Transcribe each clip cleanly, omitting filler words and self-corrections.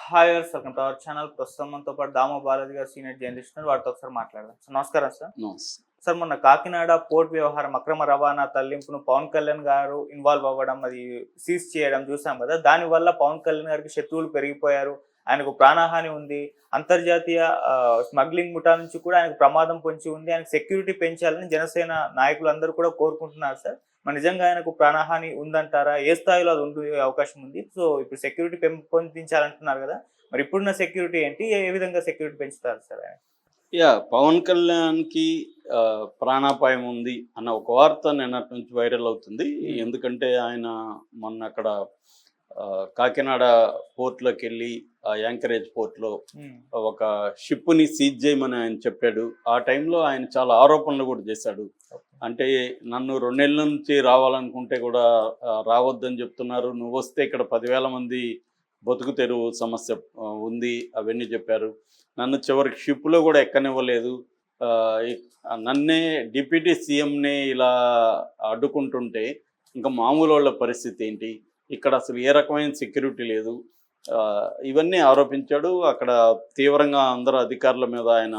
Hi welcome to our channel. ప్రస్తుతం మనతో పాటు దామో బాలాజీ గారు సీనియర్ జర్నలిస్ట్ ఉన్నారు. వారితో ఒకసారి మాట్లాడదాం. సార్ నమస్కారం సార్. నమస్తే. సార్ మొన్న కాకినాడ పోర్ట్ వ్యవహారం అక్రమ రవాణా తరలింపును పవన్ కళ్యాణ్ గారు ఇన్వాల్వ్ అవ్వడం, అది సీజ్ చేయడం చూసాం కదా. దానివల్ల పవన్ కళ్యాణ్ గారికి శత్రువులు పెరిగిపోయారు, ఆయనకు ప్రాణహాని ఉంది, అంతర్జాతీయ స్మగ్లింగ్ ముఠా నుంచి కూడా ఆయనకు ప్రమాదం పొంచి ఉంది, ఆయనకు సెక్యూరిటీ పెంచాలని జనసేన నాయకులందరూ కూడా కోరుకుంటున్నారు సార్. మరి నిజంగా ఆయనకు ప్రాణహాని ఉందంటారా? ఏ స్థాయిలో అది ఉండే అవకాశం ఉంది? సో ఇప్పుడు సెక్యూరిటీ పెంపొందించాలంటున్నారు కదా, మరి ఇప్పుడున్న సెక్యూరిటీ ఏంటి, ఏ విధంగా సెక్యూరిటీ పెంచుతారు సార్ ఆయన? పవన్ కళ్యాణ్కి ప్రాణాపాయం ఉంది అన్న ఒక వార్త నిన్నటి నుంచి వైరల్ అవుతుంది. ఎందుకంటే ఆయన మొన్న అక్కడ కాకినాడ పోర్ట్లోకి వెళ్ళి యాంకరేజ్ పోర్ట్లో ఒక షిప్ని సీజ్ చేయమని ఆయన చెప్పాడు. ఆ టైంలో ఆయన చాలా ఆరోపణలు కూడా చేశాడు. అంటే నన్ను 2 నెలల నుంచి రావాలనుకుంటే కూడా రావద్దని చెప్తున్నారు, నువ్వు వస్తే ఇక్కడ 10,000 మంది బతుకు తెరువు సమస్య ఉంది, అవన్నీ చెప్పారు. నన్ను చివరికి షిప్లో కూడా ఎక్కనివ్వలేదు, నన్నే డిప్యూటీ సీఎంనే ఇలా అడ్డుకుంటుంటే ఇంకా మామూలు వాళ్ళ పరిస్థితి ఏంటి, ఇక్కడ అసలు ఏ రకమైన సెక్యూరిటీ లేదు, ఇవన్నీ ఆరోపించాడు. అక్కడ తీవ్రంగా అందరు అధికారుల మీద ఆయన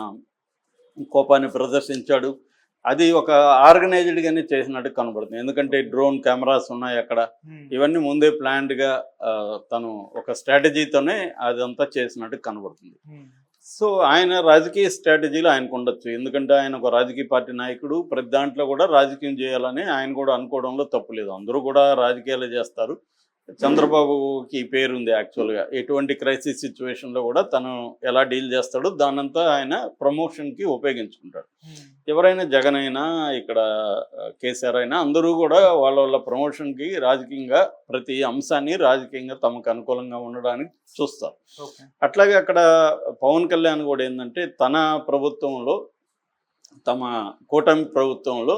కోపాన్ని ప్రదర్శించాడు. అది ఒక ఆర్గనైజ్డ్గానే చేసినట్టు కనబడుతుంది. ఎందుకంటే డ్రోన్ కెమెరాస్ ఉన్నాయి అక్కడ, ఇవన్నీ ముందే ప్లాన్డ్గా తను ఒక స్ట్రాటజీతోనే అదంతా చేసినట్టు కనబడుతుంది. సో ఆయన రాజకీయ స్ట్రాటజీలు ఆయనకు ఉండొచ్చు, ఎందుకంటే ఆయన ఒక రాజకీయ పార్టీ నాయకుడు. ప్రతి దాంట్లో కూడా రాజకీయం చేయాలని ఆయన కూడా అనుకోవడంలో తప్పు లేదు. అందరూ కూడా రాజకీయాలు చేస్తారు. చంద్రబాబుకి పేరుంది యాక్చువల్గా, ఎటువంటి క్రైసిస్ సిచ్యువేషన్లో కూడా తను ఎలా డీల్ చేస్తాడో దానంతా ఆయన ప్రమోషన్కి ఉపయోగించుకుంటాడు. ఎవరైనా జగన్ అయినా ఇక్కడ కేసీఆర్ అయినా అందరూ కూడా వాళ్ళ ప్రమోషన్కి రాజకీయంగా ప్రతి అంశాన్ని రాజకీయంగా తమకు అనుకూలంగా ఉండడానికి చూస్తారు. అట్లాగే అక్కడ పవన్ కళ్యాణ్ కూడా ఏంటంటే తన ప్రభుత్వంలో, తమ కూటమి ప్రభుత్వంలో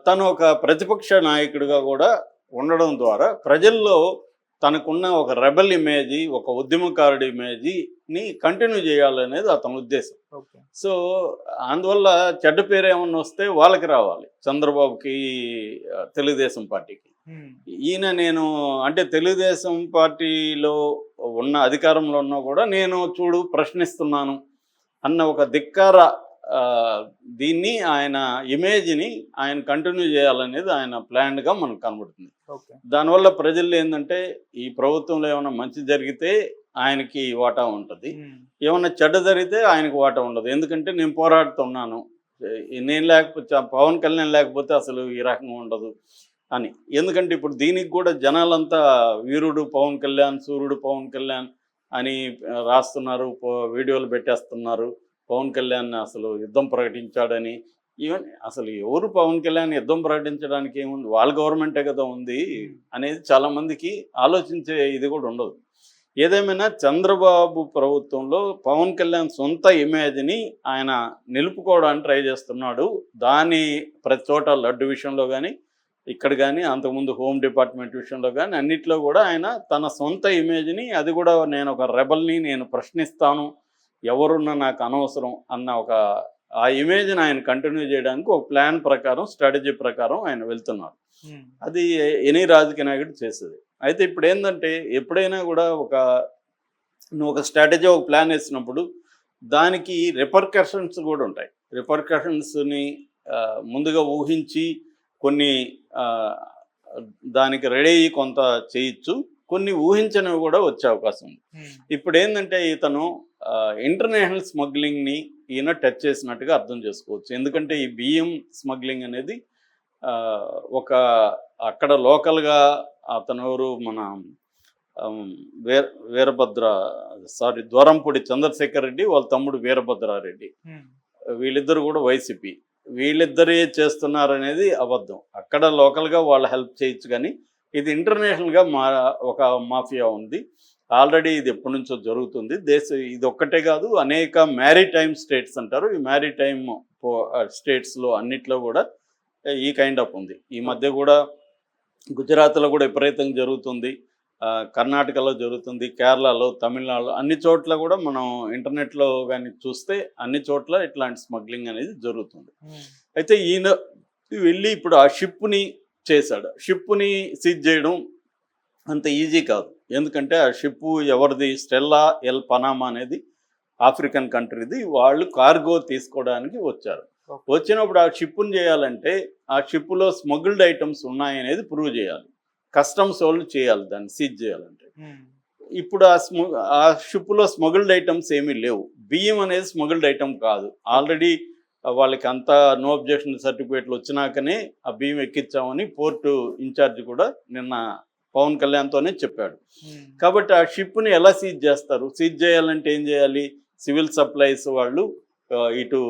తను ఒక ప్రతిపక్ష నాయకుడిగా కూడా ఉండడం ద్వారా ప్రజల్లో తనకున్న ఒక రెబల్ ఇమేజీ, ఒక ఉద్యమకారుడి ఇమేజీని కంటిన్యూ చేయాలనేది అతని ఉద్దేశం. సో అందువల్ల చెడ్డ పేరు ఏమన్నా వస్తే వాళ్ళకి రావాలి, చంద్రబాబుకి, తెలుగుదేశం పార్టీకి. ఈయన నేను అంటే తెలుగుదేశం పార్టీలో ఉన్న అధికారంలో ఉన్నా కూడా నేను చూడు ప్రశ్నిస్తున్నాను అన్న ఒక ధిక్కార దీన్ని ఆయన ఇమేజ్ని ఆయన కంటిన్యూ చేయాలనేది ఆయన ప్లాన్గా మనకు కనబడుతుంది. దానివల్ల ప్రజల్లో ఏంటంటే ఈ ప్రభుత్వంలో ఏమైనా మంచి జరిగితే ఆయనకి వాటా ఉంటుంది, ఏమన్నా చెడ్డ జరిగితే ఆయనకి వాటా ఉండదు. ఎందుకంటే నేను పోరాడుతున్నాను, నేను లేకపోతే పవన్ కళ్యాణ్ లేకపోతే అసలు ఈ రకంగా ఉండదు అని. ఎందుకంటే ఇప్పుడు దీనికి కూడా జనాలంతా వీరుడు పవన్ కళ్యాణ్, సూర్యుడు పవన్ కళ్యాణ్ అని రాస్తున్నారు, వీడియోలు పెట్టేస్తున్నారు. పవన్ కళ్యాణ్ అసలు యుద్ధం ప్రకటించాడని. ఈవెన్ అసలు ఎవరు పవన్ కళ్యాణ్ యుద్ధం ప్రకటించడానికి ఏముంది, వాళ్ళ గవర్నమెంటే కదా ఉంది అనేది చాలామందికి ఆలోచించే ఇది కూడా ఉండదు. ఏదేమైనా చంద్రబాబు ప్రభుత్వంలో పవన్ కళ్యాణ్ సొంత ఇమేజ్ని ఆయన నిలుపుకోవడానికి ట్రై చేస్తున్నాడు. దాని ప్రతి చోట లడ్డు విషయంలో కానీ, ఇక్కడ కానీ, అంతకుముందు హోమ్ డిపార్ట్మెంట్ విషయంలో కానీ అన్నిట్లో కూడా ఆయన తన సొంత ఇమేజ్ని, అది కూడా నేను ఒక రెబల్ని, నేను ప్రశ్నిస్తాను, ఎవరున్నా నాకు అనవసరం అన్న ఒక ఆ ఇమేజ్ని ఆయన కంటిన్యూ చేయడానికి ఒక ప్లాన్ ప్రకారం, స్ట్రాటజీ ప్రకారం ఆయన వెళ్తున్నారు. అది ఎనీ రాజకీయ నాయకుడు చేసేది. అయితే ఇప్పుడు ఏంటంటే ఎప్పుడైనా కూడా నువ్వు ఒక స్ట్రాటజీ, ఒక ప్లాన్ వేసినప్పుడు దానికి రిపర్కషన్స్ కూడా ఉంటాయి. రిపర్కషన్స్ని ముందుగా ఊహించి కొన్ని దానికి రెడీ అయ్యి కొంత చేయొచ్చు, కొన్ని ఊహించనివి కూడా వచ్చే అవకాశం ఉంది. ఇప్పుడు ఏంటంటే ఇతను ఇంటర్నేషనల్ స్మగ్లింగ్ని ఈయన టచ్ చేసినట్టుగా అర్థం చేసుకోవచ్చు. ఎందుకంటే ఈ బియ్యం స్మగ్లింగ్ అనేది ఒక అక్కడ లోకల్గా అతనెవరు మన ద్వారంపూడి చంద్రశేఖర్ రెడ్డి, వాళ్ళ తమ్ముడు వీరభద్రారెడ్డి, వీళ్ళిద్దరు కూడా వైసీపీ, వీళ్ళిద్దరే చేస్తున్నారనేది అబద్ధం. అక్కడ లోకల్గా వాళ్ళు హెల్ప్ చేయొచ్చు, కానీ ఇది ఇంటర్నేషనల్గా ఒక మాఫియా ఉంది ఆల్రెడీ. ఇది ఎప్పటి నుంచో జరుగుతుంది. ఇది ఒక్కటే కాదు, అనేక మ్యారిటైమ్ స్టేట్స్ అంటారు, ఈ మ్యారిటైమ్ స్టేట్స్లో అన్నిట్లో కూడా ఈ కైండ్ ఆఫ్ ఉంది. ఈ మధ్య కూడా గుజరాత్లో కూడా విపరీతంగా జరుగుతుంది, కర్ణాటకలో జరుగుతుంది, కేరళలో, తమిళనాడులో, అన్ని చోట్ల కూడా మనం ఇంటర్నెట్లో కానీ చూస్తే అన్ని చోట్ల ఇట్లాంటి స్మగ్లింగ్ అనేది జరుగుతుంది. అయితే ఈయన వెళ్ళి ఇప్పుడు ఆ షిప్ని చేశాడు. షిప్ని సీజ్ చేయడం అంత ఈజీ కాదు. ఎందుకంటే ఆ షిప్పు ఎవరిది, స్టెల్లా ఎల్ పనామా అనేది ఆఫ్రికన్ కంట్రీది. వాళ్ళు కార్గో తీసుకోవడానికి వచ్చారు. ఓకే. వచ్చినప్పుడు ఆ షిప్పుని చేయాలంటే ఆ షిప్పులో స్మగుల్డ్ ఐటమ్స్ ఉన్నాయనేది ప్రూవ్ చేయాలి. కస్టమ్స్ వాళ్ళు చేయాలి, దాన్ని సీజ్ చేయాలంటే. ఇప్పుడు ఆ షిప్పులో స్మగుల్డ్ ఐటమ్స్ ఏమీ లేవు. బియ్యం అనేది స్మగుల్డ్ ఐటమ్ కాదు. ఆల్రెడీ వాళ్ళకి అంతా నో అబ్జెక్షన్ సర్టిఫికేట్లు వచ్చినాకనే ఆ బియ్యం ఎక్కించామని పోర్టు ఇన్ఛార్జ్ కూడా నిన్న పవన్ కళ్యాణ్తోనే చెప్పాడు. కాబట్టి ఆ షిప్ని ఎలా సీజ్ చేస్తారు? సీజ్ చేయాలంటే ఏం చేయాలి? సివిల్ సప్లైస్ వాళ్ళు ఇటు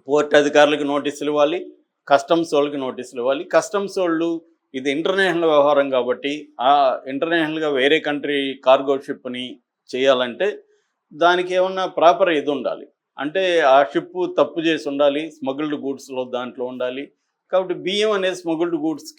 పోర్ట్ అధికారులకు నోటీసులు ఇవ్వాలి, కస్టమ్స్ వాళ్ళకి నోటీసులు ఇవ్వాలి. కస్టమ్స్ వాళ్ళు ఇది ఇంటర్నేషనల్ వ్యవహారం కాబట్టి ఆ ఇంటర్నేషనల్గా వేరే కంట్రీ కార్గో షిప్ని చేయాలంటే దానికి ఏమన్నా ప్రాపర్ ఇది ఉండాలి. అంటే ఆ షిప్ తప్పు చేసి ఉండాలి, స్మగుల్డ్ గూడ్స్లో దాంట్లో ఉండాలి. కాబట్టి బియ్యం అనేది స్మగుల్డ్ గూడ్స్